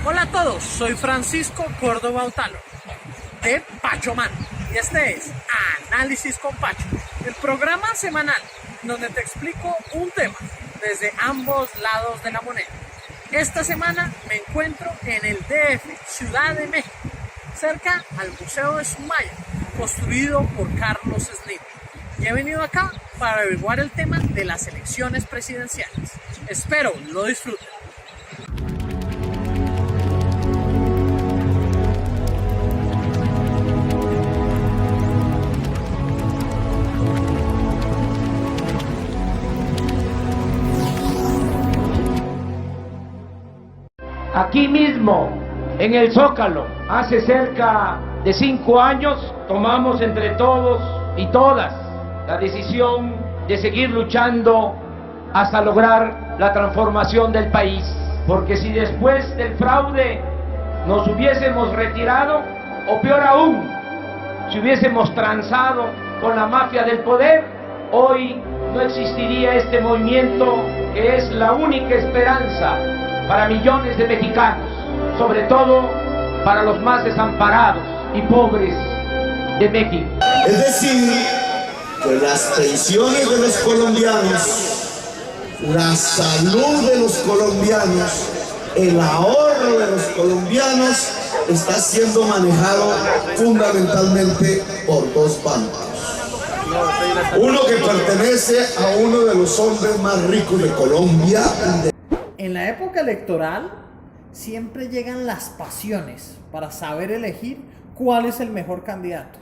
Hola a todos, soy Francisco Córdoba Otalo de Pachoman y este es Análisis con Pacho, el programa semanal donde te explico un tema desde ambos lados de la moneda. Esta semana me encuentro en el DF, Ciudad de México, cerca al Museo de Sumaya, construido por Carlos Slim. Y he venido acá para averiguar el tema de las elecciones presidenciales. Espero lo disfruten. Aquí mismo, en el Zócalo, hace cerca de 5 años, tomamos entre todos y todas la decisión de seguir luchando hasta lograr la transformación del país. Porque si después del fraude nos hubiésemos retirado, o peor aún, si hubiésemos transado con la mafia del poder, hoy no existiría este movimiento que es la única esperanza para millones de mexicanos, sobre todo para los más desamparados y pobres de México. Es decir, que las pensiones de los colombianos, la salud de los colombianos, el ahorro de los colombianos está siendo manejado fundamentalmente por dos bancos. Uno que pertenece a uno de los hombres más ricos de Colombia. En la época electoral siempre llegan las pasiones para saber elegir cuál es el mejor candidato.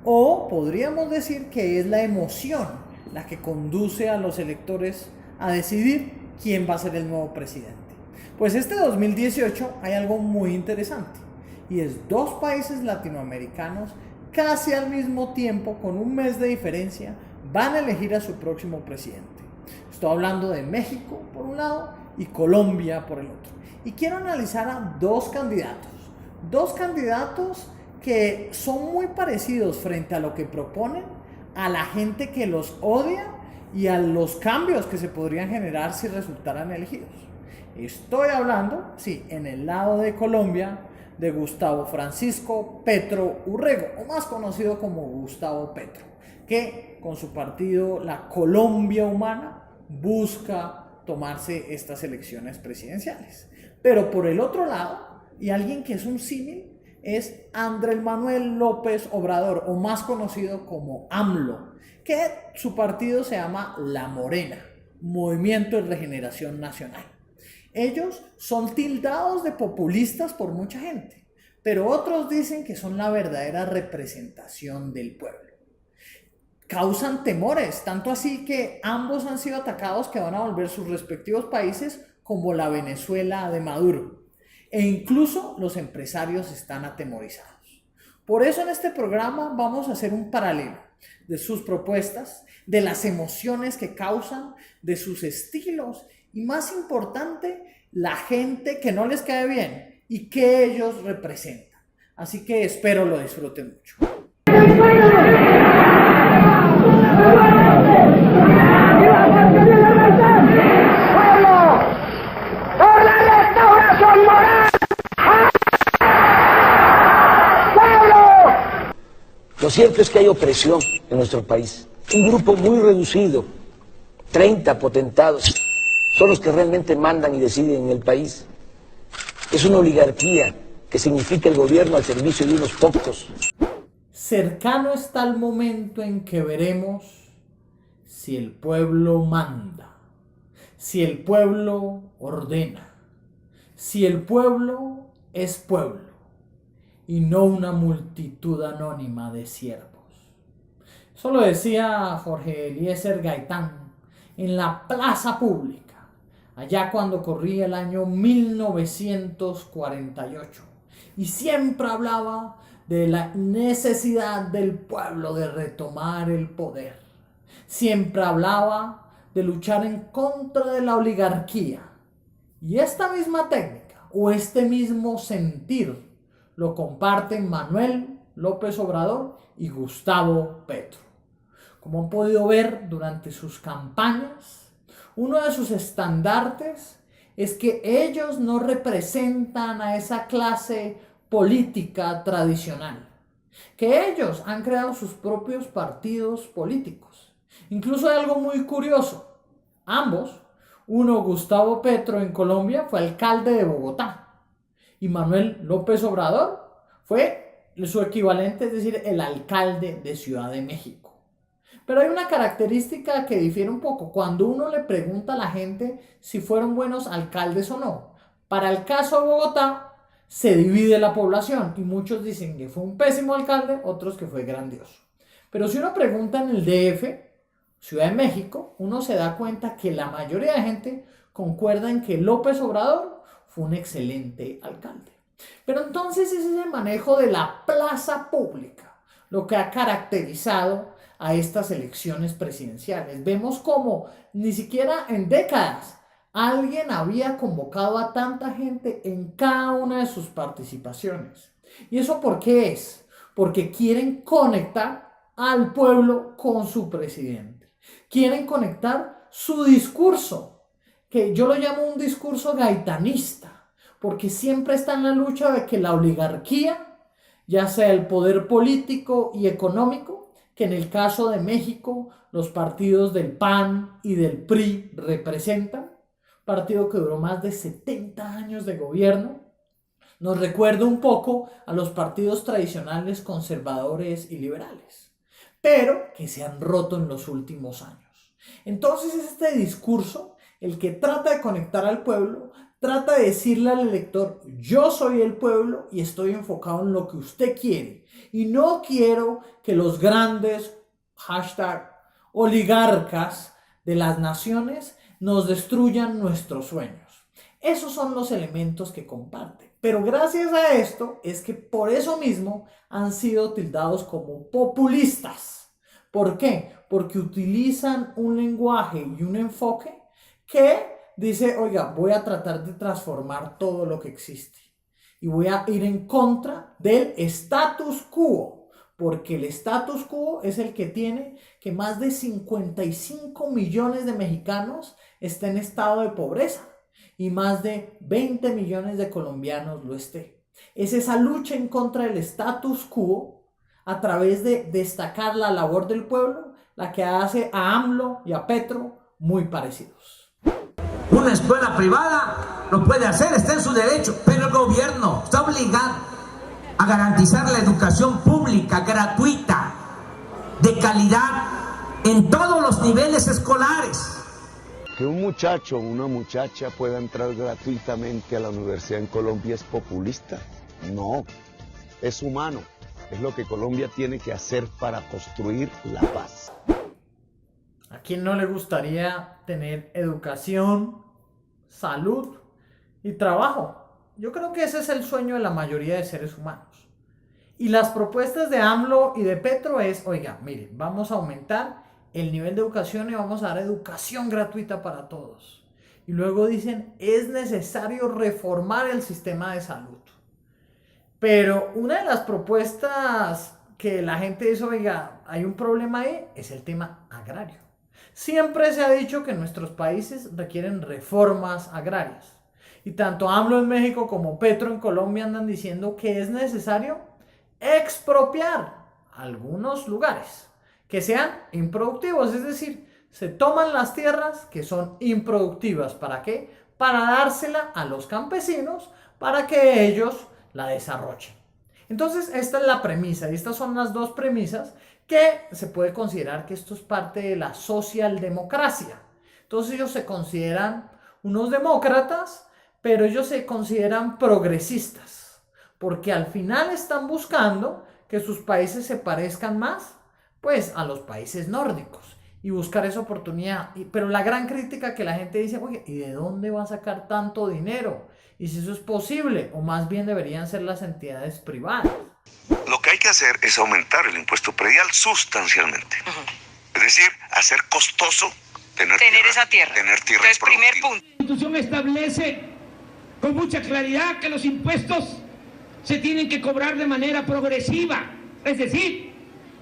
O podríamos decir que es la emoción la que conduce a los electores a decidir quién va a ser el nuevo presidente. Pues este 2018 hay algo muy interesante y es dos países latinoamericanos casi al mismo tiempo, con un mes de diferencia, van a elegir a su próximo presidente. Estoy hablando de México por un lado y Colombia por el otro. Y quiero analizar a dos candidatos que son muy parecidos frente a lo que proponen, a la gente que los odia y a los cambios que se podrían generar si resultaran elegidos. Estoy hablando, sí, en el lado de Colombia, de Gustavo Francisco Petro Urrego, o más conocido como Gustavo Petro, que con su partido La Colombia Humana busca tomarse estas elecciones presidenciales. Pero por el otro lado, y alguien que es un símil, es Andrés Manuel López Obrador, o más conocido como AMLO, que su partido se llama La Morena, Movimiento de Regeneración Nacional. Ellos son tildados de populistas por mucha gente, pero otros dicen que son la verdadera representación del pueblo. Causan temores, tanto así que ambos han sido atacados que van a volver sus respectivos países como la Venezuela de Maduro. E incluso los empresarios están atemorizados. Por eso en este programa vamos a hacer un paralelo de sus propuestas, de las emociones que causan, de sus estilos y, más importante, la gente que no les cae bien y que ellos representan. Así que espero lo disfruten mucho. Lo cierto es que hay opresión en nuestro país. Un grupo muy reducido, 30 potentados, son los que realmente mandan y deciden en el país. Es una oligarquía que significa el gobierno al servicio de unos pocos. Cercano está el momento en que veremos si el pueblo manda, si el pueblo ordena, si el pueblo es pueblo y no una multitud anónima de siervos. Eso lo decía Jorge Eliezer Gaitán en la plaza pública, allá cuando corría el año 1948, y siempre hablaba de la necesidad del pueblo de retomar el poder. Siempre hablaba de luchar en contra de la oligarquía. Y esta misma técnica o este mismo sentir lo comparten Manuel López Obrador y Gustavo Petro. Como han podido ver durante sus campañas, uno de sus estandartes es que ellos no representan a esa clase política tradicional, que ellos han creado sus propios partidos políticos. Incluso hay algo muy curioso. Ambos, uno, Gustavo Petro en Colombia, fue alcalde de Bogotá, y Manuel López Obrador fue su equivalente, es decir, el alcalde de Ciudad de México. Pero hay una característica que difiere un poco. Cuando uno le pregunta a la gente si fueron buenos alcaldes o no, para el caso de Bogotá se divide la población y muchos dicen que fue un pésimo alcalde, otros que fue grandioso. Pero si uno pregunta en el DF, Ciudad de México, uno se da cuenta que la mayoría de gente concuerda en que López Obrador fue un excelente alcalde. Pero entonces es ese manejo de la plaza pública lo que ha caracterizado a estas elecciones presidenciales. Vemos como ni siquiera en décadas alguien había convocado a tanta gente en cada una de sus participaciones. ¿Y eso por qué es? Porque quieren conectar al pueblo con su presidente. Quieren conectar su discurso, que yo lo llamo un discurso gaitanista, porque siempre está en la lucha de que la oligarquía, ya sea el poder político y económico, que en el caso de México los partidos del PAN y del PRI representan, partido que duró más de 70 años de gobierno, nos recuerda un poco a los partidos tradicionales conservadores y liberales, pero que se han roto en los últimos años. Entonces es este discurso el que trata de conectar al pueblo, trata de decirle al elector: yo soy el pueblo y estoy enfocado en lo que usted quiere. Y no quiero que los grandes #oligarcas de las naciones nos destruyan nuestros sueños. Esos son los elementos que comparten. Pero gracias a esto es que por eso mismo han sido tildados como populistas. ¿Por qué? Porque utilizan un lenguaje y un enfoque que dice: oiga, voy a tratar de transformar todo lo que existe y voy a ir en contra del status quo, porque el status quo es el que tiene que más de 55 millones de mexicanos estén en estado de pobreza y más de 20 millones de colombianos lo esté. Es esa lucha en contra del status quo a través de destacar la labor del pueblo la que hace a AMLO y a Petro muy parecidos. Una escuela privada lo puede hacer, está en su derecho, pero el gobierno está obligado a garantizar la educación pública, gratuita, de calidad, en todos los niveles escolares. Que un muchacho o una muchacha pueda entrar gratuitamente a la universidad en Colombia es populista. No, es humano. Es lo que Colombia tiene que hacer para construir la paz. ¿A quién no le gustaría tener educación, salud y trabajo? Yo creo que ese es el sueño de la mayoría de seres humanos. Y las propuestas de AMLO y de Petro es: oiga, miren, vamos a aumentar el nivel de educación y vamos a dar educación gratuita para todos. Y luego dicen: es necesario reformar el sistema de salud. Pero una de las propuestas que la gente dice: oiga, hay un problema ahí, es el tema agrario. Siempre se ha dicho que nuestros países requieren reformas agrarias. Y tanto AMLO en México como Petro en Colombia andan diciendo que es necesario expropiar algunos lugares que sean improductivos. Es decir, se toman las tierras que son improductivas. ¿Para qué? Para dársela a los campesinos para que ellos la desarrollen. Entonces esta es la premisa y estas son las dos premisas que se puede considerar que esto es parte de la socialdemocracia. Entonces ellos se consideran unos demócratas, pero ellos se consideran progresistas, porque al final están buscando que sus países se parezcan más, pues, a los países nórdicos y buscar esa oportunidad. Pero la gran crítica que la gente dice: oye, ¿y de dónde va a sacar tanto dinero? Y si eso es posible, o más bien deberían ser las entidades privadas. Lo que hay que hacer es aumentar el impuesto predial sustancialmente. Es decir, hacer costoso tener esa tierra. Tener tierra. Entonces, primer punto. La Constitución establece con mucha claridad que los impuestos se tienen que cobrar de manera progresiva. Es decir,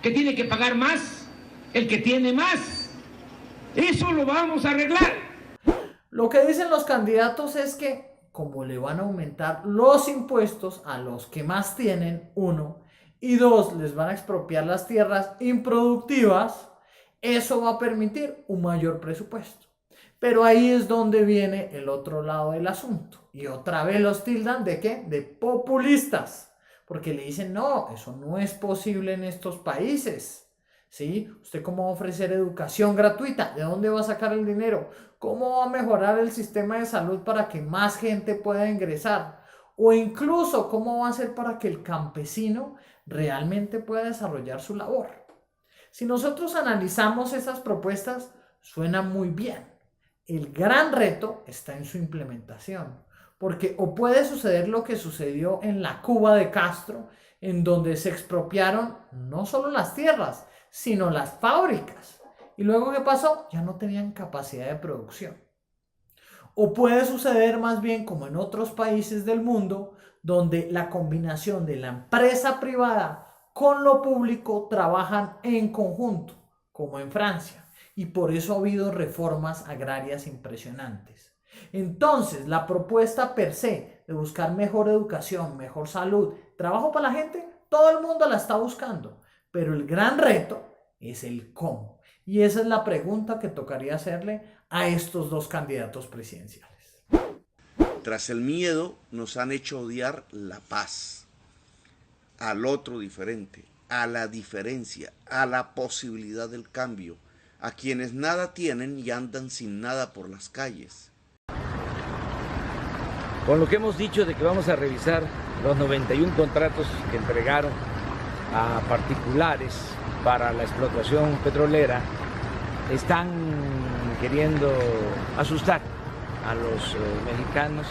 que tiene que pagar más el que tiene más. Eso lo vamos a arreglar. Lo que dicen los candidatos es que como le van a aumentar los impuestos a los que más tienen, 1, y 2, les van a expropiar las tierras improductivas, eso va a permitir un mayor presupuesto. Pero ahí es donde viene el otro lado del asunto. Y otra vez los tildan ¿de qué? De populistas. Porque le dicen, no, eso no es posible en estos países. ¿Sí? ¿Usted cómo va a ofrecer educación gratuita? ¿De dónde va a sacar el dinero? ¿Cómo va a mejorar el sistema de salud para que más gente pueda ingresar? O incluso, ¿cómo va a hacer para que el campesino realmente pueda desarrollar su labor? Si nosotros analizamos esas propuestas, suena muy bien. El gran reto está en su implementación. Porque o puede suceder lo que sucedió en la Cuba de Castro, en donde se expropiaron no solo las tierras, sino las fábricas. ¿Y luego qué pasó? Ya no tenían capacidad de producción. O puede suceder más bien como en otros países del mundo, donde la combinación de la empresa privada con lo público trabajan en conjunto, como en Francia. Y por eso ha habido reformas agrarias impresionantes. Entonces, la propuesta per se de buscar mejor educación, mejor salud, trabajo para la gente, todo el mundo la está buscando. Pero el gran reto es el cómo. Y esa es la pregunta que tocaría hacerle a estos dos candidatos presidenciales. Tras el miedo nos han hecho odiar la paz, al otro diferente, a la diferencia, a la posibilidad del cambio, a quienes nada tienen y andan sin nada por las calles. Con lo que hemos dicho de que vamos a revisar los 91 contratos que entregaron a particulares para la explotación petrolera, están queriendo asustar a los mexicanos,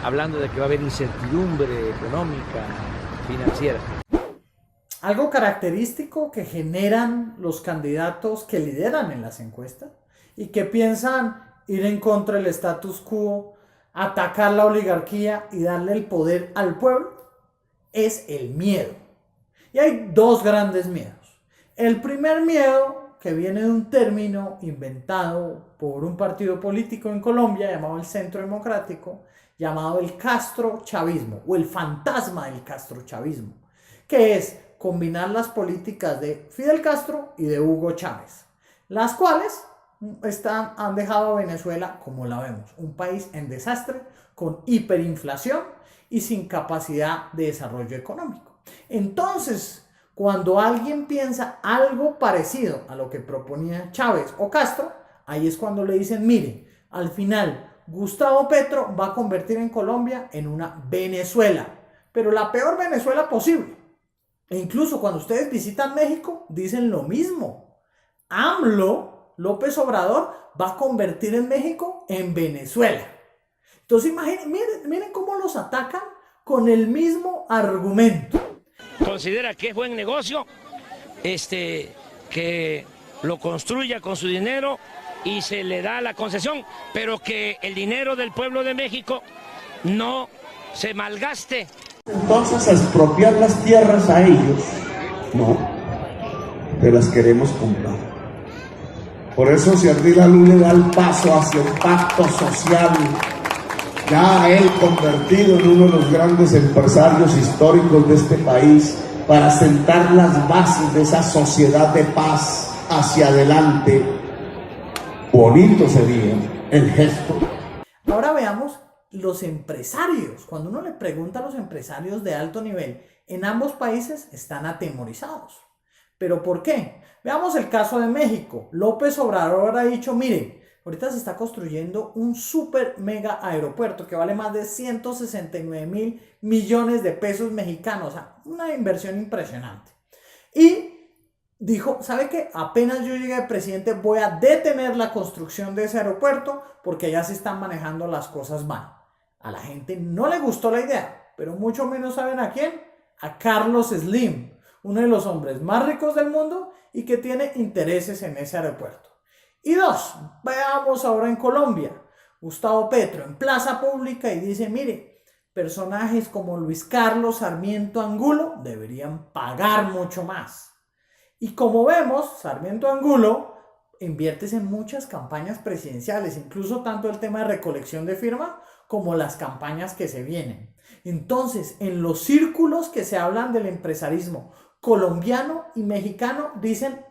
hablando de que va a haber incertidumbre económica, financiera. Algo característico que generan los candidatos que lideran en las encuestas y que piensan ir en contra del status quo, atacar la oligarquía y darle el poder al pueblo, es el miedo. Y hay dos grandes miedos. El primer miedo, que viene de un término inventado por un partido político en Colombia llamado el Centro Democrático, llamado el castrochavismo o el fantasma del castrochavismo, que es combinar las políticas de Fidel Castro y de Hugo Chávez, las cuales han dejado a Venezuela, como la vemos, un país en desastre, con hiperinflación y sin capacidad de desarrollo económico. Entonces, cuando alguien piensa algo parecido a lo que proponía Chávez o Castro, ahí es cuando le dicen, mire, al final Gustavo Petro va a convertir en Colombia en una Venezuela, pero la peor Venezuela posible. E incluso cuando ustedes visitan México, dicen lo mismo. AMLO, López Obrador, va a convertir en México en Venezuela. Entonces miren cómo los atacan con el mismo argumento. Considera que es buen negocio que lo construya con su dinero y se le da la concesión, pero que el dinero del pueblo de México no se malgaste. Entonces, a expropiar las tierras a ellos, no, te las queremos comprar. Por eso, si Ardila Luz le da el paso hacia un pacto social, ya él convertido en uno de los grandes empresarios históricos de este país, para sentar las bases de esa sociedad de paz hacia adelante, bonito sería el gesto. Ahora veamos los empresarios. Cuando uno le pregunta a los empresarios de alto nivel, en ambos países están atemorizados. ¿Pero por qué? Veamos el caso de México. López Obrador ha dicho, miren, ahorita se está construyendo un super mega aeropuerto que vale más de 169,000 millones de pesos mexicanos. O sea, una inversión impresionante. Y dijo, ¿sabe qué? Apenas yo llegue de presidente voy a detener la construcción de ese aeropuerto porque ya se están manejando las cosas mal. A la gente no le gustó la idea, pero mucho menos saben a quién. A Carlos Slim, uno de los hombres más ricos del mundo y que tiene intereses en ese aeropuerto. Y dos, veamos ahora en Colombia. Gustavo Petro en plaza pública y dice, mire, personajes como Luis Carlos Sarmiento Angulo deberían pagar mucho más. Y como vemos, Sarmiento Angulo inviertes en muchas campañas presidenciales, incluso tanto el tema de recolección de firmas como las campañas que se vienen. Entonces, en los círculos que se hablan del empresarismo colombiano y mexicano,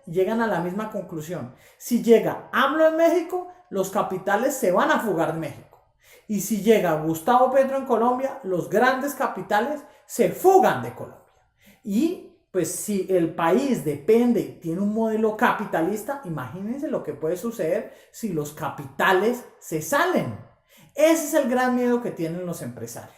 llegan a la misma conclusión. Si llega AMLO en México, los capitales se van a fugar de México. Y si llega Gustavo Petro en Colombia, los grandes capitales se fugan de Colombia. Y pues si el país depende y tiene un modelo capitalista, imagínense lo que puede suceder si los capitales se salen. Ese es el gran miedo que tienen los empresarios.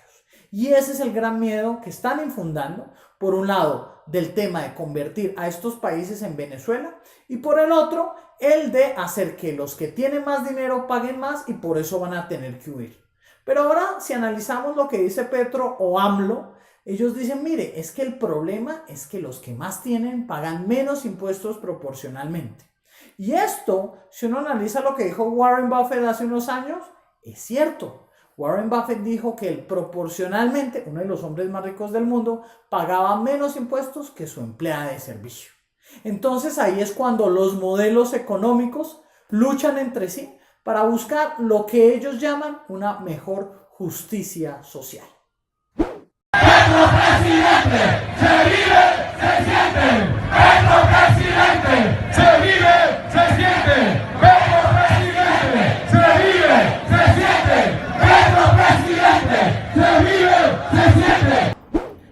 Y ese es el gran miedo que están infundando, por un lado, del tema de convertir a estos países en Venezuela, y por el otro, el de hacer que los que tienen más dinero paguen más y por eso van a tener que huir. Pero ahora, si analizamos lo que dice Petro o AMLO, ellos dicen, mire, es que el problema es que los que más tienen pagan menos impuestos proporcionalmente. Y esto, si uno analiza lo que dijo Warren Buffett hace unos años, es cierto. Warren Buffett dijo que él proporcionalmente, uno de los hombres más ricos del mundo, pagaba menos impuestos que su empleada de servicio. Entonces ahí es cuando los modelos económicos luchan entre sí para buscar lo que ellos llaman una mejor justicia social. ¡Petro presidente! ¡Se vive, se siente! ¡Petro presidente! ¡Se vive, se siente! ¡Petro presidente! ¡Se vive, se siente! ¡Petro presidente! ¡Se vive, se siente!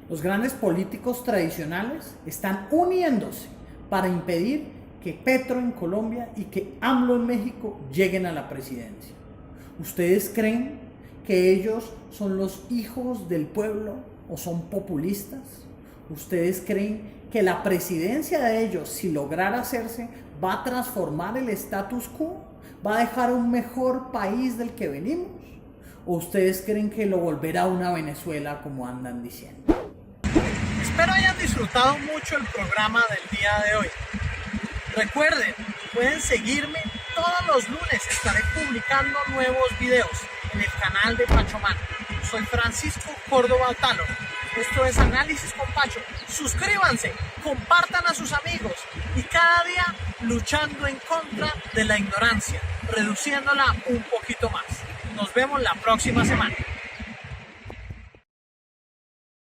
Los grandes políticos tradicionales están uniéndose para impedir que Petro en Colombia y que AMLO en México lleguen a la presidencia. ¿Ustedes creen que ellos son los hijos del pueblo o son populistas? ¿Ustedes creen que la presidencia de ellos, si lograra hacerse, va a transformar el status quo? ¿Va a dejar un mejor país del que venimos? ¿O ustedes creen que lo volverá una Venezuela como andan diciendo? Espero hayan disfrutado mucho el programa del día de hoy. Recuerden, pueden seguirme todos los lunes, estaré publicando nuevos videos en el canal de Pacho Man. Soy Francisco Córdoba Otalo. Esto es Análisis con Pacho. Suscríbanse, compartan a sus amigos y cada día luchando en contra de la ignorancia, reduciéndola un poquito más. Nos vemos la próxima semana.